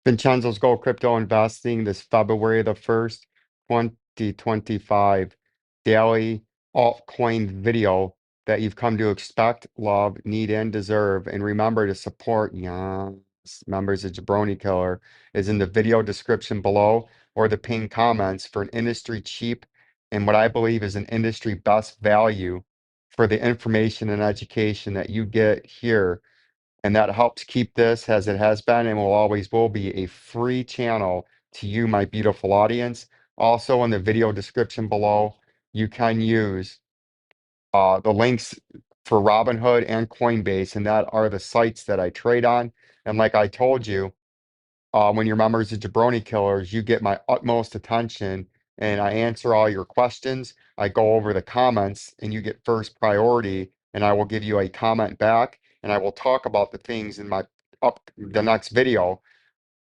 Vincenzo's Gold Crypto Investing this February the 1st, 2025 daily altcoin video that you've come to expect, love, need, and deserve. And remember to support yes, members of Jabroni Killer is in the video description below or the pinned comments for an industry cheap and what I believe is an industry best value for the information and education that you get here, and that helps keep this, as it has been and will always will be, a free channel to you, my beautiful audience. Also, in the video description below, you can use the links for Robinhood and Coinbase, and that are the sites that I trade on. And like I told you, when you're members of Jabroni Killers, you get my utmost attention and I answer all your questions. I go over the comments and you get first priority, and I will give you a comment back and I will talk about the things in my the next video,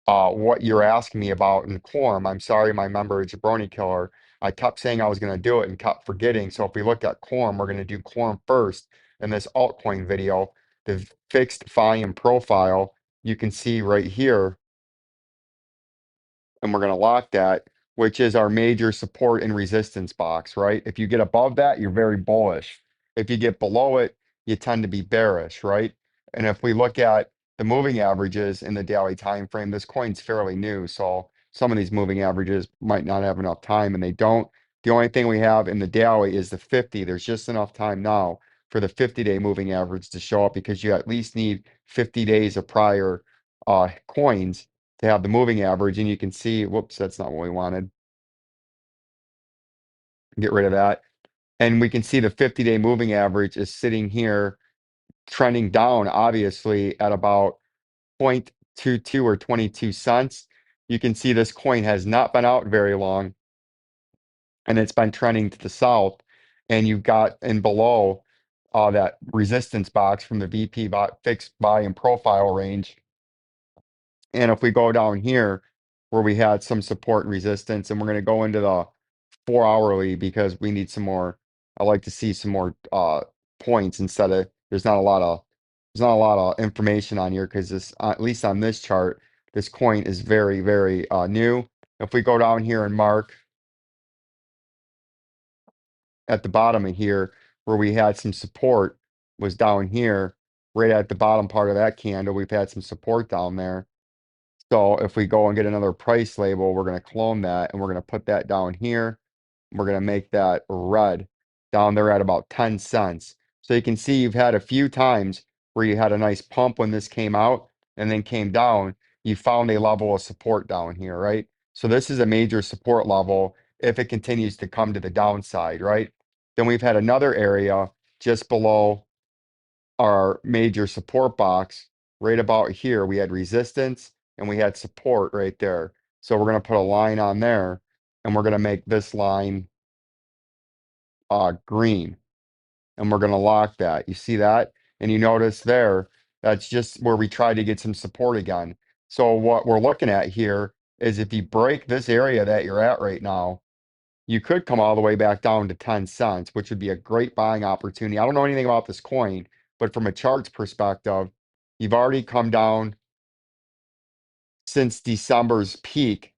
what you're asking me about in Quorum. I'm sorry, my member of Jabroni Killer. I kept saying I was going to do it and kept forgetting. So if we look at Quorum, we're going to do Quorum first in this altcoin video. The fixed volume profile, you can see right here, and we're going to lock that, which is our major support and resistance box, right? If you get above that, you're very bullish. If you get below it, you tend to be bearish, right? And if we look at the moving averages in the daily time frame, this coin's fairly new, so some of these moving averages might not have enough time, and they don't. The only thing we have in the daily is the 50. There's just enough time now for the 50-day moving average to show up, because you at least need 50 days of prior coins to have the moving average. And you can see, whoops, that's not what we wanted. Get rid of that. And we can see the 50-day moving average is sitting here trending down, obviously, at about 0.22 or 22 cents. You can see this coin has not been out very long and it's been trending to the south. And you've got in below that resistance box from the fixed volume profile range. And if we go down here where we had some support and resistance, and we're going to go into the 4 hourly because we need some more. I like to see some more points instead of there's not a lot of information on here, because this at least on this chart, this coin is very, very new. If we go down here and mark at the bottom of here where we had some support, was down here right at the bottom part of that candle. We've had some support down there. So if we go and get another price label, we're going to clone that and we're going to put that down here. We're going to make that red down there at about 10 cents. So you can see you've had a few times where you had a nice pump when this came out and then came down. You found a level of support down here, right? So this is a major support level if it continues to come to the downside, right? Then we've had another area just below our major support box right about here. We had resistance and we had support right there. So we're going to put a line on there and we're going to make this line green, and we're going to lock that. You see that? And you notice there, that's just where we try to get some support again. So what we're looking at here is if you break this area that you're at right now, you could come all the way back down to 10 cents, which would be a great buying opportunity. I don't know anything about this coin, but from a charts perspective, you've already come down since December's peak.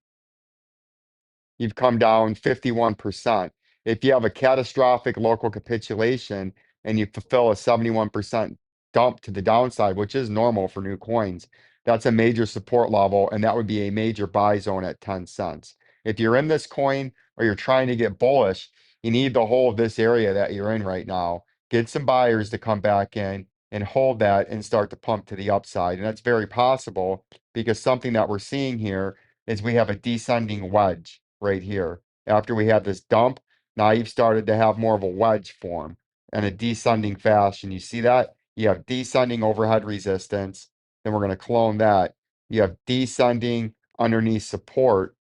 You've come down 51%. If you have a catastrophic local capitulation and you fulfill a 71% dump to the downside, which is normal for new coins, that's a major support level, and that would be a major buy zone at 10 cents. If you're in this coin or you're trying to get bullish, you need to hold this area that you're in right now. Get some buyers to come back in and hold that and start to pump to the upside. And that's very possible, because something that we're seeing here is we have a descending wedge right here. After we had this dump, now you've started to have more of a wedge form and a descending fashion. You see that? You have descending overhead resistance. Then we're going to clone that. You have descending underneath support,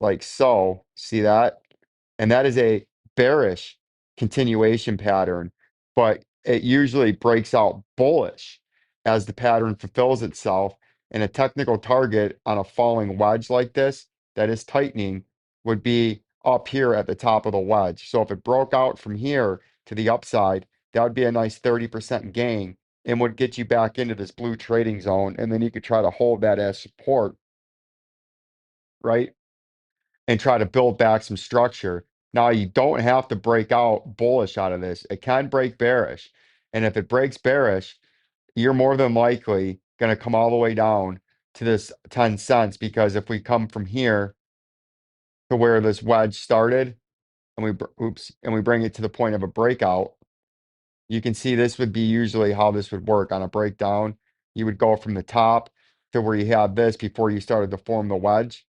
like so. See that? And that is a bearish continuation pattern, but it usually breaks out bullish as the pattern fulfills itself. And a technical target on a falling wedge like this that is tightening would be up here at the top of the wedge. So if it broke out from here to the upside, that would be a nice 30% gain and would get you back into this blue trading zone. And then you could try to hold that as support right? And try to build back some structure. Now, you don't have to break out bullish out of this. It can break bearish. And if it breaks bearish, you're more than likely going to come all the way down to this 10 cents, because if we come from here to where this wedge started and we bring it to the point of a breakout, you can see this would be usually how this would work on a breakdown. You would go from the top to where you have this before you started to form the wedge,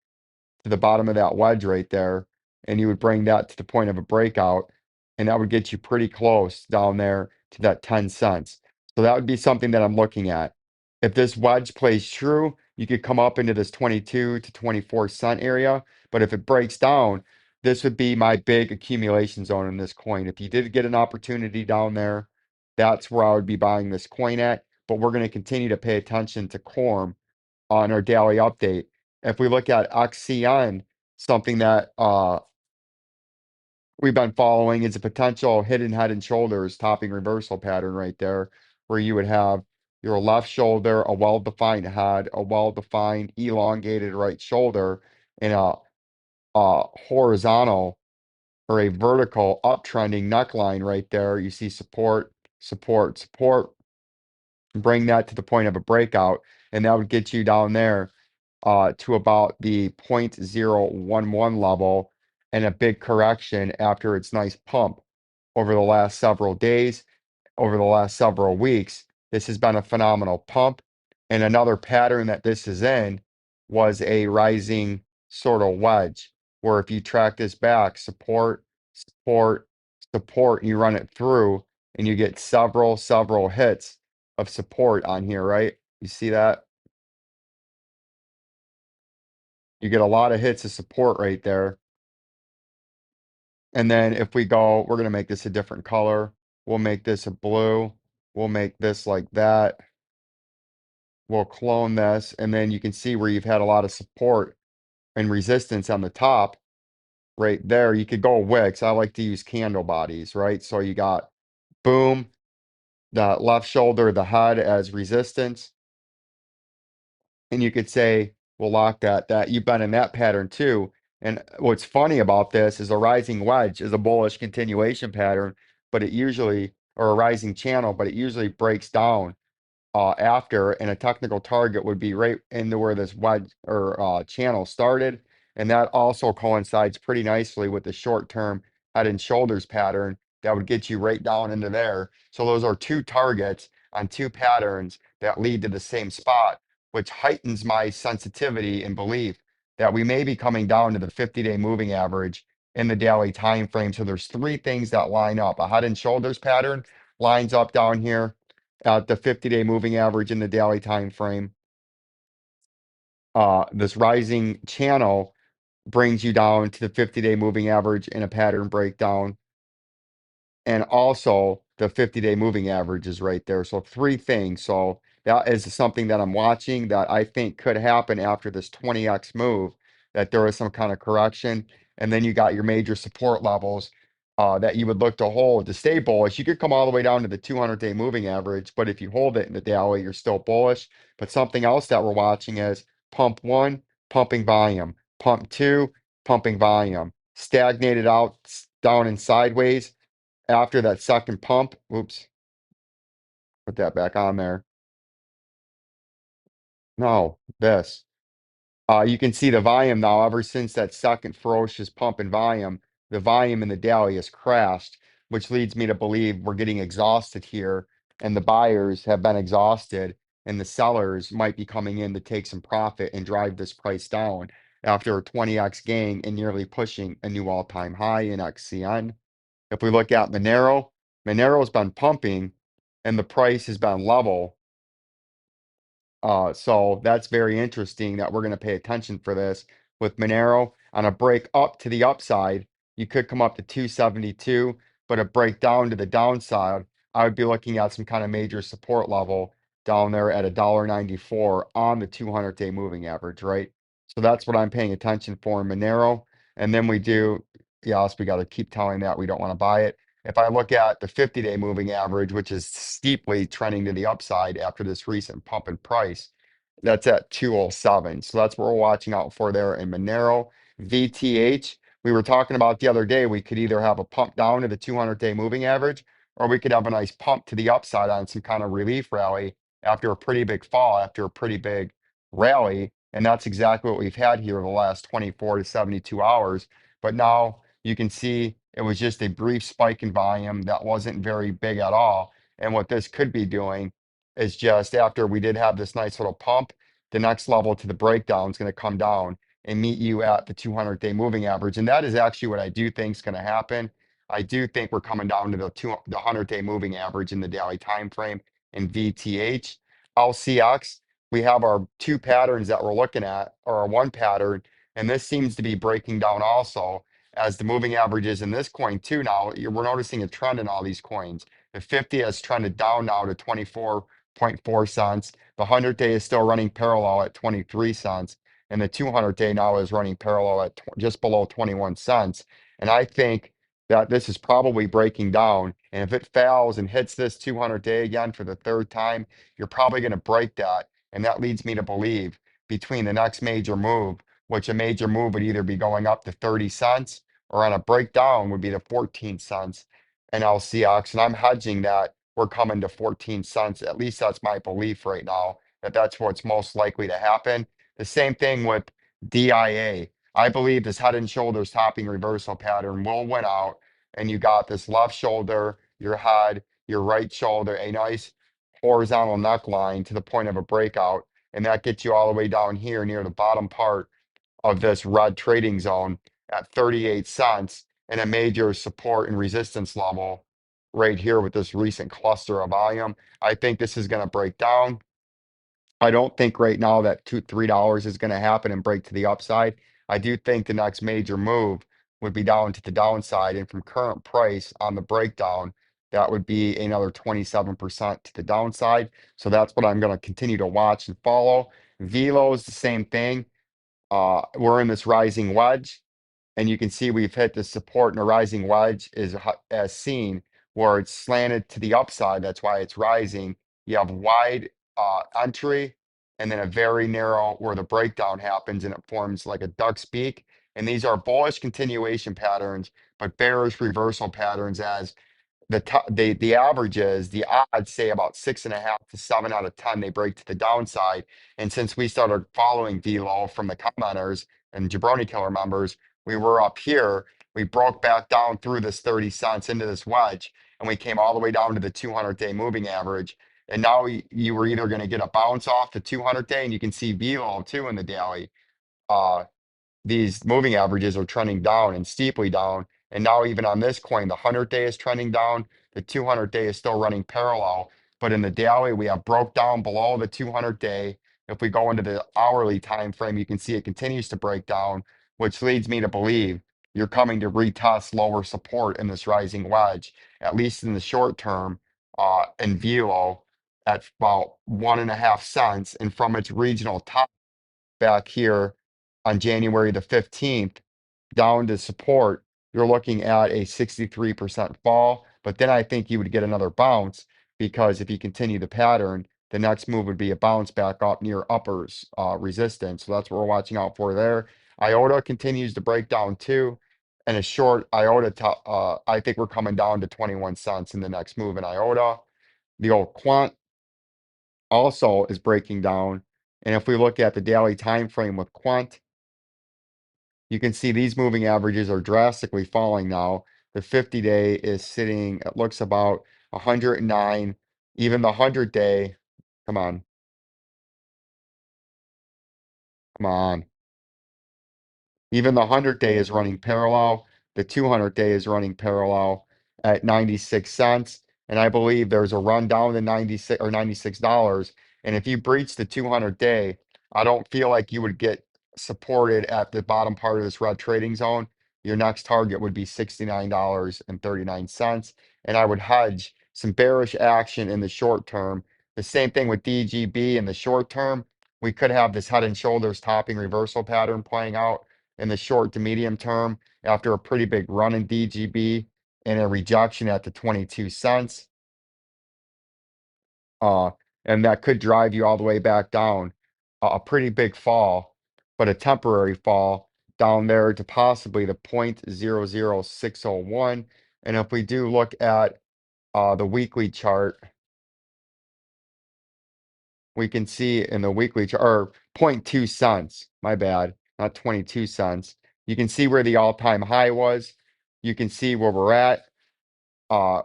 to the bottom of that wedge right there, and you would bring that to the point of a breakout, and that would get you pretty close down there to that 10 cents. So that would be something that I'm looking at. If this wedge plays true, you could come up into this 22 to 24 cent area, but if it breaks down, this would be my big accumulation zone in this coin. If you did get an opportunity down there, that's where I would be buying this coin at, but we're going to continue to pay attention to Coreum on our daily update. If we look at XCN, something that we've been following is a potential hidden head and shoulders topping reversal pattern right there, where you would have your left shoulder, a well-defined head, a well-defined elongated right shoulder, and a horizontal or a vertical uptrending neckline right there. You see support, support, support. Bring that to the point of a breakout, and that would get you down there to about the 0.011 level, and a big correction after its nice pump over the last several days, over the last several weeks. This has been a phenomenal pump. And another pattern that this is in was a rising sort of wedge, where if you track this back, support, support, support, you run it through, and you get several hits of support on here, right? You see that? You get a lot of hits of support right there. And then if we go, we're going to make this a different color. We'll make this a blue. We'll make this like that. We'll clone this. And then you can see where you've had a lot of support and resistance on the top right there. You could go wicks. I like to use candle bodies, right? So you got boom, the left shoulder, the head as resistance. And you could say, we'll lock that you've been in that pattern too. And what's funny about this is a rising wedge is a bullish continuation pattern, but it usually, or a rising channel, but it usually breaks down after, and a technical target would be right into where this wedge or channel started. And that also coincides pretty nicely with the short-term head and shoulders pattern that would get you right down into there. So those are two targets on two patterns that lead to the same spot, which heightens my sensitivity and belief that we may be coming down to the 50-day moving average in the daily time frame. So there's three things that line up. A head and shoulders pattern lines up down here at the 50-day moving average in the daily time frame. This rising channel brings you down to the 50-day moving average in a pattern breakdown. And also the 50-day moving average is right there. So three things. So that is something that I'm watching that I think could happen after this 20x move, that there is some kind of correction. And then you got your major support levels that you would look to hold to stay bullish. You could come all the way down to the 200-day moving average, but if you hold it in the daily, you're still bullish. But something else that we're watching is pump one, pumping volume, pump two, pumping volume, stagnated out down and sideways after that second pump. Oops, put that back on there. No, this. You can see the volume now, ever since that second ferocious pump in volume, the volume in the daily has crashed, which leads me to believe we're getting exhausted here, and the buyers have been exhausted, and the sellers might be coming in to take some profit and drive this price down after a 20x gain and nearly pushing a new all-time high in XCN. If we look at Monero, Monero's been pumping and the price has been level. So that's very interesting that we're going to pay attention for this. With Monero on a break up to the upside, you could come up to 272, but a break down to the downside, I would be looking at some kind of major support level down there at $1.94 on the 200-day moving average, right? So that's what I'm paying attention for in Monero. And then we do, yes, we got to keep telling that we don't want to buy it. If I look at the 50-day moving average, which is steeply trending to the upside after this recent pump in price, That's at 207. So that's what we're watching out for there in Monero. VTH, we were talking about the other day, we could either have a pump down to the 200-day moving average, or we could have a nice pump to the upside on some kind of relief rally after a pretty big fall, after a pretty big rally. And that's exactly what we've had here the last 24 to 72 hours. But now you can see it was just a brief spike in volume that wasn't very big at all. And what this could be doing is just after we did have this nice little pump, the next level to the breakdown is going to come down and meet you at the 200-day moving average. And that is actually what I do think is going to happen. I do think we're coming down to the 100-day moving average in the daily time frame in VTH. LCX, we have our two patterns that we're looking at, or our one pattern, and this seems to be breaking down also as the moving averages in this coin too. Now we're noticing a trend in all these coins. The 50 has trended down now to 24.4 cents. The 100-day is still running parallel at 23 cents. And the 200-day now is running parallel at just below 21 cents. And I think that this is probably breaking down. And if it fails and hits this 200-day again for the third time, you're probably going to break that. And that leads me to believe between the next major move, which a major move would either be going up to 30 cents or on a breakdown would be to 14 cents in LCX. And I'm hedging that we're coming to 14 cents. At least that's my belief right now, that that's what's most likely to happen. The same thing with DIA. I believe this head and shoulders topping reversal pattern will win out. And you got this left shoulder, your head, your right shoulder, a nice horizontal neckline to the point of a breakout. And that gets you all the way down here near the bottom part of this red trading zone at 38 cents and a major support and resistance level right here with this recent cluster of volume. I think this is going to break down. I don't think right now that $3 is going to happen and break to the upside. I do think the next major move would be down to the downside. And from current price on the breakdown, that would be another 27% to the downside. So that's what I'm going to continue to watch and follow. Velo is the same thing. We're in this rising wedge, and you can see we've hit the support, and a rising wedge is as seen where it's slanted to the upside. That's why it's rising. You have wide entry and then a very narrow where the breakdown happens and it forms like a duck's beak. And these are bullish continuation patterns, but bearish reversal patterns as the averages, the odds say about 6.5 to 7 out of 10 they break to the downside. And since we started following Velo from the commenters and Jabroni Killer members, we were up here. We broke back down through this 30 cents into this wedge, and we came all the way down to the 200-day moving average. And now you were either going to get a bounce off the 200-day, and you can see Velo too in the daily. Uh, these moving averages are trending down and steeply down. And now even on this coin, the 100-day is trending down. The 200-day is still running parallel. But in the daily, we have broke down below the 200-day. If we go into the hourly time frame, you can see it continues to break down, which leads me to believe you're coming to retest lower support in this rising wedge, at least in the short term, in Velo at about 1.5 cents. And from its regional top back here on January the 15th down to support, you're looking at a 63% fall. But then I think you would get another bounce because if you continue the pattern, the next move would be a bounce back up near uppers resistance. So that's what we're watching out for there. Iota continues to break down too. And a short Iota, I think we're coming down to 21 cents in the next move in Iota. The old quant also is breaking down. And if we look at the daily time frame with quant, you can see these moving averages are drastically falling now. The 50-day is sitting, it looks about 109. Even the 100-day, come on, come on. Even the 100-day is running parallel. The 200-day is running parallel at 96 cents. And I believe there's a run down to 96 or $96. And if you breach the 200-day, I don't feel like you would get supported at the bottom part of this red trading zone. Your next target would be $69.39. And I would hedge some bearish action in the short term. The same thing with DGB in the short term. We could have this head and shoulders topping reversal pattern playing out in the short to medium term after a pretty big run in DGB and a rejection at the 22 cents. Uh, and that could drive you all the way back down a pretty big fall, but a temporary fall down there to possibly the 0.00601. And if we do look at the weekly chart, we can see in the weekly chart, or zero point 0.2 cents, my bad, not 22 cents. You can see where the all-time high was. You can see where we're at.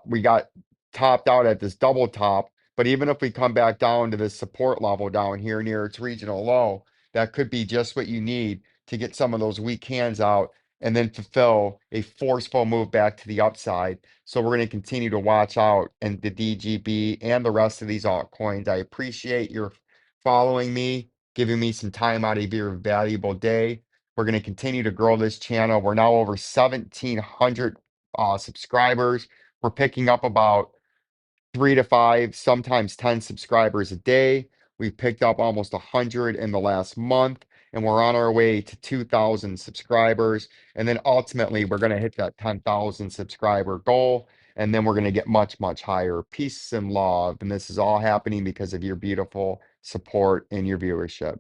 We got topped out at this double top, but even if we come back down to this support level down here near its regional low, that could be just what you need to get some of those weak hands out and then fulfill a forceful move back to the upside. So we're going to continue to watch out in the DGB and the rest of these altcoins. I appreciate your following me, giving me some time out of your valuable day. We're going to continue to grow this channel. We're now over 1,700 subscribers. We're picking up about 3 to 5, sometimes 10 subscribers a day. We've picked up almost 100 in the last month, and we're on our way to 2,000 subscribers. And then ultimately, we're going to hit that 10,000 subscriber goal, and then we're going to get much, much higher. Peace and love. And this is all happening because of your beautiful support and your viewership.